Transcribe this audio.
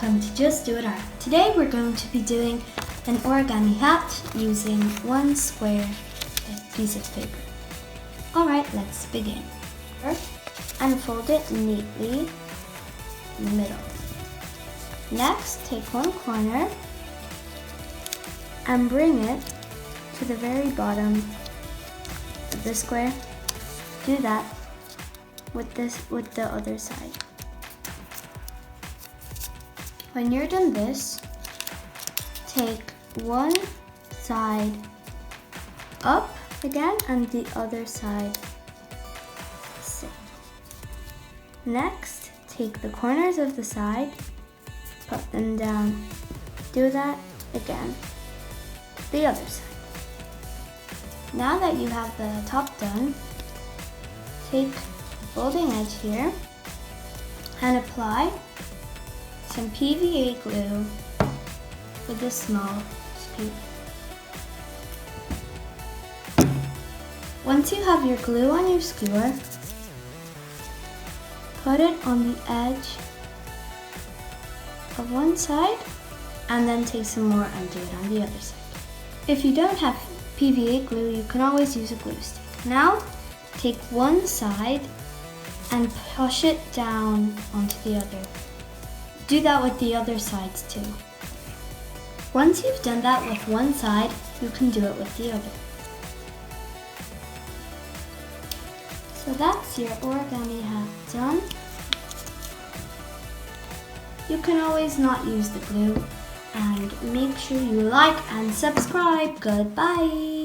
Welcome to Just Do It Art. Today we're going to be doing an origami hat using one square piece of paper. Alright, let's begin. First, unfold it neatly in the middle. Next, take one corner and bring it to the very bottom of the square. Do that with the other side. When you're done this, take one side up again and the other side same. Next, take the corners of the side, put them down. Do that again, the other side. Now that you have the top done, take the folding edge here and apply some PVA glue with a small scoop. Once you have your glue on your skewer, put it on the edge of one side and then take some more and do it on the other side. If you don't have PVA glue, you can always use a glue stick. Now, take one side and push it down onto the other. Do that with the other sides too. Once you've done that with one side, you can do it with the other. So that's your origami hat done. You can always not use the glue, and make sure you like and subscribe. Goodbye.